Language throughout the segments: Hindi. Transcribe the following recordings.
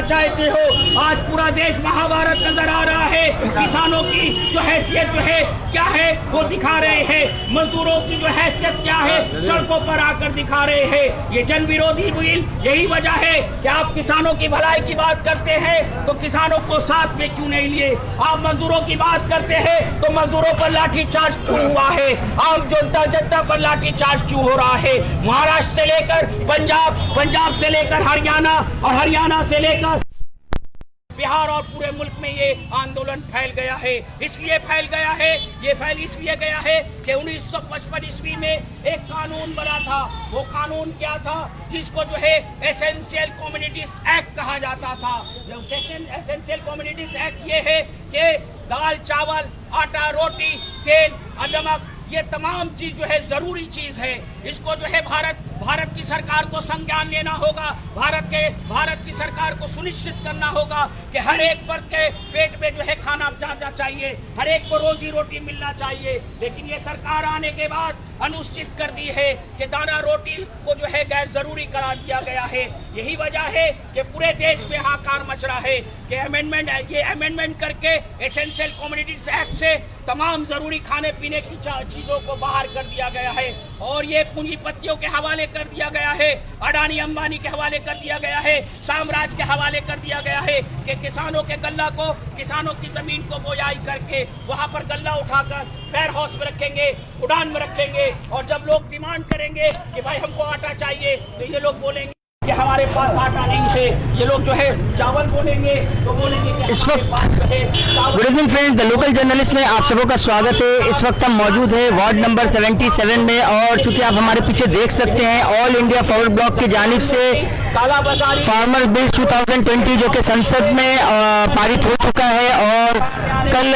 पंचायतें हो, आज पूरा देश महाभारत नजर आ रहा है। किसानों की जो हैसियत जो है क्या है वो दिखा रहे हैं, मजदूरों की जो हैसियत क्या है सड़कों पर आकर दिखा रहे हैं। ये जन विरोधी बिल यही वजह है कि आप किसानों की भलाई की बात करते हैं तो किसानों को साथ में क्यों नहीं लिए, आप मजदूरों की बात करते हैं तो मजदूरों पर लाठीचार्ज क्यों हुआ है, आम जनता पर लाठीचार्ज क्यों हो रहा है। महाराष्ट्र से लेकर पंजाब, पंजाब से लेकर हरियाणा और हरियाणा से लेकर बिहार और पूरे मुल्क में ये आंदोलन फैल गया है। इसलिए फैल गया है, ये फैल इसलिए गया है कि 1955 ईस्वी में एक कानून बना था। वो कानून क्या था, जिसको जो है एसेंशियल कम्युनिटीज एक्ट कहा जाता था। एसेंशियल कम्युनिटीज एक्ट ये है कि दाल, चावल, आटा, रोटी, तेल, नमक, ये तमाम चीज जो है जरूरी चीज है। इसको जो है भारत की सरकार को संज्ञान लेना होगा। भारत की सरकार को सुनिश्चित करना होगा कि हर एक फर्द के पेट में जो है खाना जाना चाहिए, हर एक को रोजी रोटी मिलना चाहिए। लेकिन ये सरकार आने के बाद अनुचित कर दी है कि दाना रोटी को जो है गैर जरूरी करा दिया गया है। यही वजह है कि पूरे देश में हाहाकार मच रहा है कि अमेंडमेंट करके एसेंशियल कम्युनिटीज एक्ट से तमाम जरूरी खाने पीने की चीजों को बाहर कर दिया गया है और ये पूंजीपतियों के हवाले कर दिया गया है, अडानी अंबानी के हवाले कर दिया गया है, साम्राज्य के हवाले कर दिया गया है कि किसानों के गल्ला को, किसानों की जमीन को बोयाई करके वहां पर गल्ला उठाकर वेयर हाउस में रखेंगे, उड़ान में रखेंगे और जब लोग डिमांड करेंगे कि भाई हमको आटा चाहिए तो ये लोग बोलेंगे कि हमारे पास आटा नहीं है। ये लोग जो है चावल बोलेंगे तो बोलेंगे कि इस वक्त good evening friends, the local journalist में आप सबों का स्वागत है। इस वक्त हम मौजूद हैं वार्ड नंबर 77 में और चूंकि आप हमारे पीछे देख सकते हैं ऑल इंडिया फॉरवर्ड ब्लॉक की जानिब से फार्मर बिल 2020 जो कि संसद में पारित हो चुका है और कल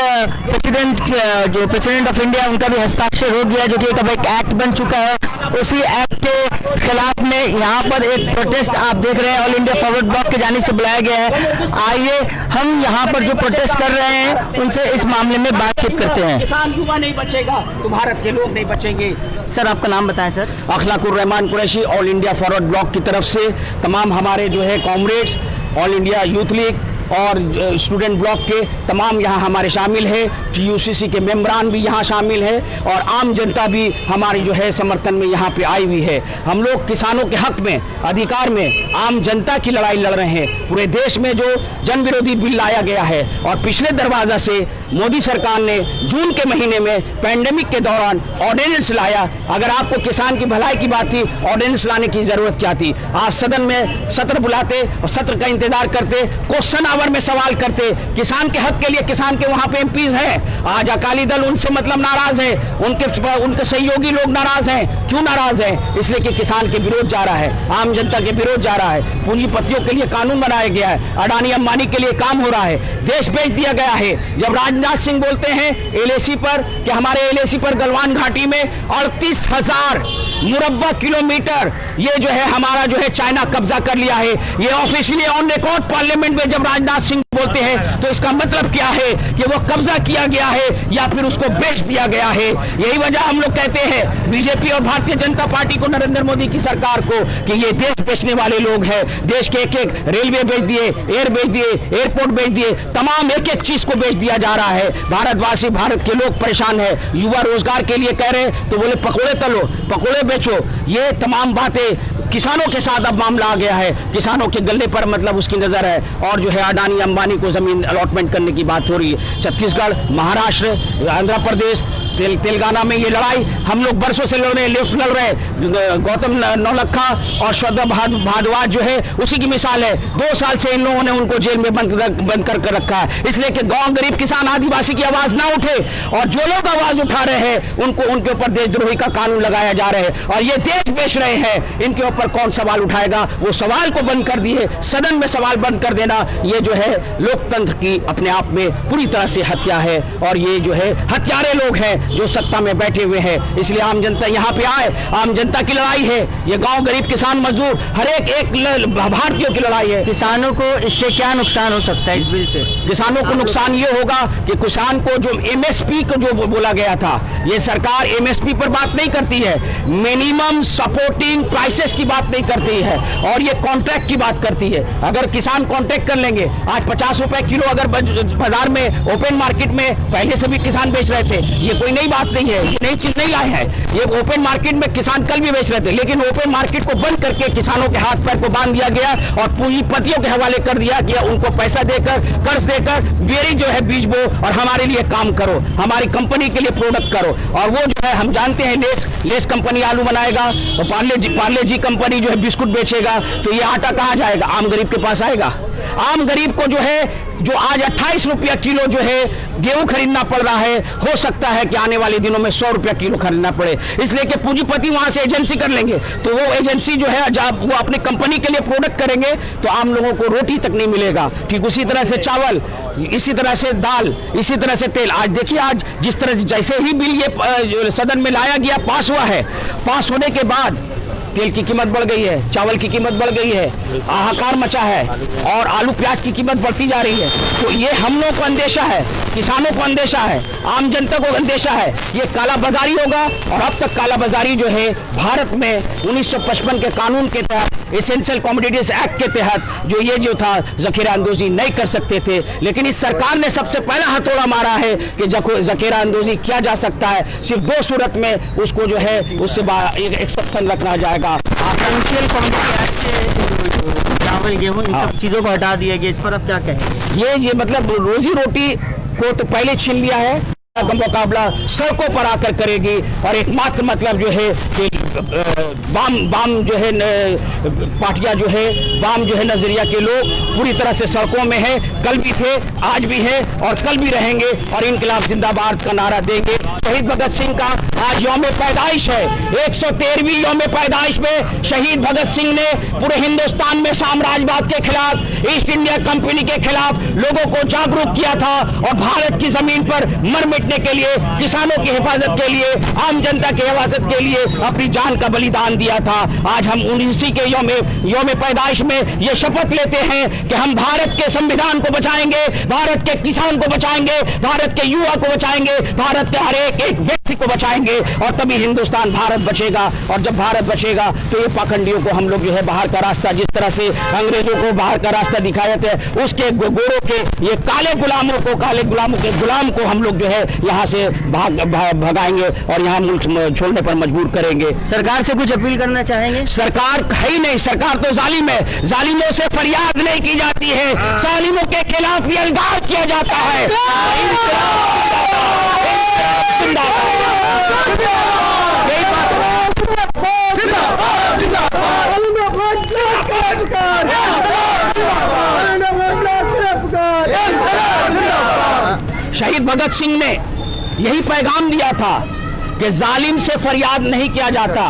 प्रेसिडेंट ऑफ इंडिया उनका भी हस्ताक्षर हो गया, जो कि अब एक एक्ट बन चुका है। उसी एक्ट के खिलाफ में यहाँ पर एक प्रोटेस्ट आप देख रहे हैं ऑल इंडिया फॉरवर्ड ब्लॉक की जानिब से बुलाया गया है। आइए हम यहाँ पर जो प्रोटेस्ट कर रहे हैं उनसे इस मामले में बातचीत करते हैं। किसान युवा नहीं बचेगा तो भारत के लोग नहीं बचेंगे। सर आपका नाम बताएं sir. Akhlakur Rahman Qureshi, All India Forward Bloc की तरफ से तमाम हमारे जो है comrades, All India Youth League और स्टूडेंट ब्लॉक के तमाम यहाँ हमारे शामिल है, TUCC के मेंबरान भी यहाँ शामिल है और आम जनता भी हमारी जो है समर्थन में यहाँ पे आई हुई है। हम लोग किसानों के हक में, अधिकार में, आम जनता की लड़ाई लड़ रहे हैं। पूरे देश में जो जन विरोधी बिल लाया गया है और पिछले दरवाजा से मोदी सरकार ने जून के महीने में पैंडेमिक के दौरान ऑर्डिनेंस लाया। अगर आपको किसान की भलाई की बात थी, ऑर्डिनेंस लाने की जरूरत क्या थी? आज सदन में सत्र बुलाते और सत्र का इंतजार करते, क्वेश्चन आवर में सवाल करते, किसान के हक के लिए। किसान के वहां पे एमपीज हैं, आज अकाली दल उनसे मतलब नाराज है, उनके सहयोगी लोग नाराज हैं। क्यों नाराज हैं? इसलिए कि किसान के विरोध जा रहा है, आम जनता के विरोध जा रहा है। पूंजीपतियों के लिए कानून बनाया गया है, अडानी अंबानी के लिए काम हो रहा है, देश बेच दिया गया है। जब राजनाथ सिंह बोलते हैं LAC पर कि हमारे LAC पर गलवान घाटी में 38,000 मुरब्बा किलोमीटर ये जो है हमारा जो है चाइना कब्जा कर लिया है, ये ऑफिशियली ऑन रिकॉर्ड पार्लियामेंट में जब राजनाथ सिंह बोलते हैं तो इसका मतलब क्या है कि वो कब्जा किया गया है या फिर उसको बेच दिया गया है। यही वजह हम लोग कहते हैं बीजेपी और भारतीय जनता पार्टी को, नरेंद्र मोदी की सरकार को, कि ये देश बेचने वाले लोग हैं। देश के एक एक रेलवे बेच दिए, एयर बेच दिए, एयरपोर्ट बेच दिए, तमाम एक एक चीज को बेच दिया जा रहा है। भारतवासी, भारत के लोग परेशान है। युवा रोजगार के लिए कह रहे हैं तो बोले पकोड़े तलो, पकोड़े बेचो। ये तमाम बातें किसानों के साथ अब मामला आ गया है। किसानों के गले पर मतलब उसकी नजर है और जो है अडानी अंबानी को जमीन अलॉटमेंट करने की बात हो रही है। छत्तीसगढ़, महाराष्ट्र, आंध्र प्रदेश, तेलंगाना में ये लड़ाई हम लोग बरसों से लड़ रहे हैं, लेफ्ट लड़ रहे हैं। गौतम नौलखा और श्रद्धा भारद्वाज जो है उसी की मिसाल है। 2 साल से इन लोगों ने उनको जेल में बंद कर रखा है, इसलिए कि गांव गरीब किसान आदिवासी की आवाज ना उठे। और जो लोग आवाज उठा रहे हैं उनके ऊपर देशद्रोही का कानून लगाया जा रहा है और ये देश बेच रहे हैं। इनके ऊपर कौन सवाल उठाएगा? वो सवाल को बंद कर दिए। सदन में सवाल बंद कर देना ये जो है लोकतंत्र की अपने आप में पूरी तरह से हत्या है और ये जो है हत्यारे लोग हैं। जो सत्ता में बैठे हुए हैं। इसलिए आम जनता यहाँ पे आए, आम जनता की लड़ाई है, ये गांव गरीब किसान मजदूर हर एक भारतीयों की लड़ाई है। किसानों को इससे क्या नुकसान हो सकता है इस बिल से? किसानों को नुकसान ये होगा कि किसान को जो एमएसपी को जो बोला गया था, ये सरकार एमएसपी पर बात नहीं करती है, मिनिमम सपोर्टिंग प्राइसेस की बात नहीं करती है, और ये कॉन्ट्रैक्ट की बात करती है। अगर किसान कॉन्ट्रैक्ट कर लेंगे, आज 50 रुपए किलो अगर बाजार में ओपन मार्केट में पहले से भी किसान बेच रहे थे, ये कोई नई बात नहीं है, ये नई चीज नहीं लाए हैं। ये ओपन मार्केट में किसान कल भी बेच रहे थे, लेकिन ओपन मार्केट को बंद करके किसानों के हाथ पैर को बांध दिया गया और पूंजीपतियों के हवाले कर दिया कि उनको पैसा देकर, कर्ज देकर बेरी जो है बीज बो और हमारे लिए काम करो, हमारी कंपनी के लिए प्रोडक्ट करो। और वो जो है हम जानते हैं, लेस कंपनी आलू बनाएगा और पार्ले जी कंपनी जो है बिस्कुट बेचेगा, तो ये आटा कहाँ जाएगा? आम गरीब के पास आएगा। आम गरीब को जो है, जो आज 28 रुपया किलो जो है गेहूं खरीदना पड़ रहा है, हो सकता है कि आने वाले दिनों में 100 रुपया किलो खरीदना पड़े, इसलिए कि पूंजीपति वहां से एजेंसी कर लेंगे, तो वो एजेंसी जो है जब वो अपने कंपनी के लिए प्रोडक्ट करेंगे तो आम लोगों को रोटी तक नहीं मिलेगा। ठीक उसी तरह से चावल, इसी तरह से दाल, इसी तरह से तेल। आज देखिए, आज जिस तरह जैसे ही बिल ये सदन में लाया गया, पास हुआ है, पास होने के बाद तेल की कीमत बढ़ गई है, चावल की कीमत बढ़ गई है, हाहाकार मचा है, और आलू प्याज की कीमत बढ़ती जा रही है। तो ये हम लोग को अंदेशा है, किसानों को अंदेशा है, आम जनता को अंदेशा है, ये काला बाजारी होगा। और अब तक काला बाजारी जो है भारत में 1955 के कानून के तहत, एसेंशियल कमोडिटीज एक्ट के तहत जो था जखीरा अंदोजी नहीं कर सकते थे, लेकिन इस सरकार ने सबसे पहला हथौड़ा मारा है कि जखीरा अंदोजी किया जा सकता है। सिर्फ 2 सूरत में उसको जो है उससे एक्सेप्शन रखना जाएगा। एसेंशियल कमोडिटी एक्ट से चावल गेहूं इन सब चीजों को हटा दिया गया, इस पर आप क्या कहें? ये मतलब रोजी रोटी को तो पहले छीन लिया है, का मुकाबला सड़कों पर आकर करेगी। और एकमात्र मतलब जो है कि वाम जो है पार्टियां जो है, वाम जो है नजरिया के लोग पूरी तरह से सड़कों में है, कल भी थे, आज भी है और कल भी रहेंगे, और इनकलाब जिंदाबाद का नारा देंगे। शहीद भगत सिंह का आज यौम पैदाइश है, 113वीं यौम पैदाइश में शहीद भगत सिंह ने पूरे हिंदुस्तान में साम्राज्यवाद के खिलाफ, ईस्ट इंडिया कंपनी के खिलाफ लोगों को जागरूक किया था, और भारत की जमीन पर मर मिटने के लिए, किसानों की हिफाजत के लिए, आम जनता की हिफाजत के लिए अपनी जान का बलिदान दिया था। आज हम उसी के यौम पैदाइश में ये शपथ लेते हैं कि हम भारत के संविधान को बचाएंगे, भारत के किसान को बचाएंगे, भारत के युवा को बचाएंगे, भारत के हर एक व्यक्ति को बचाएंगे, और तभी हिंदुस्तान भारत बचेगा। और जब भारत बचेगा तो ये पाखंडियों को हम लोग जो है बाहर का रास्ता, जिस तरह से अंग्रेजों को बाहर का रास्ता दिखाए थे, उसके गोरों के ये काले गुलामों को, काले गुलामों के गुलाम को हम लोग जो है यहाँ से भगाएंगे और यहाँ मुल्क छोड़ने पर मजबूर करेंगे। सरकार से कुछ अपील करना चाहेंगे? सरकार है ही नहीं, सरकार तो जालिम है, जालिमों से फरियाद नहीं की जाती है, जालिमों के खिलाफ ये अलगाव किया जाता है। शहीद भगत सिंह ने यही पैगाम दिया था कि जालिम से फरियाद नहीं किया जाता,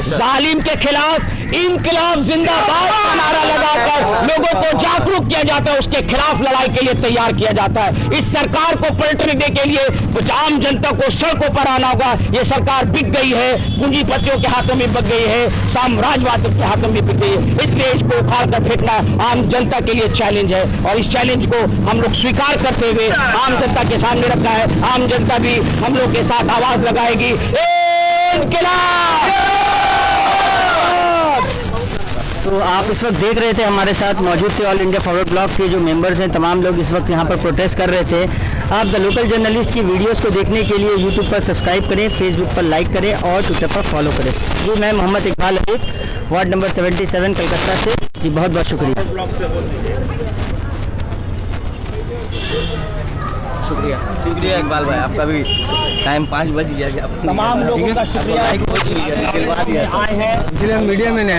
जालिम के खिलाफ इनकलाब जिंदाबाद का नारा लगाकर लोगों को जागरूक किया जाता है, उसके खिलाफ लड़ाई के लिए तैयार किया जाता है। इस सरकार को पलटने के लिए आम जनता को सड़कों पर आना होगा। ये सरकार बिक गई है, पूंजीपतियों के हाथों में बिक गई है, साम्राज्यवाद के हाथों में बिक गई है, इसलिए इसको उखाड़ कर फेंकना आम जनता के लिए चैलेंज है, और इस चैलेंज को हम लोग स्वीकार करते हुए आम जनता के सामने रखा है। आम जनता भी हम लोग के साथ आवाज लगाएगी, तो आप इस वक्त देख रहे थे, हमारे साथ मौजूद थे ऑल इंडिया फॉरवर्ड ब्लॉक के जो मेंबर्स हैं, तमाम लोग इस वक्त यहाँ पर प्रोटेस्ट कर रहे थे। आप द लोकल जर्नलिस्ट की वीडियोस को देखने के लिए यूट्यूब पर सब्सक्राइब करें, फेसबुक पर लाइक करें और ट्विटर पर फॉलो करें। जी, मैं मोहम्मद इकबाल अलीफ, वार्ड नंबर 77 कलकत्ता से। जी, बहुत बहुत शुक्रिया। शुक्रिया इकबाल भाई, आपका भी टाइम 5 बज गया। तमाम लोगों का शुक्रिया, इसलिए मीडिया में नहीं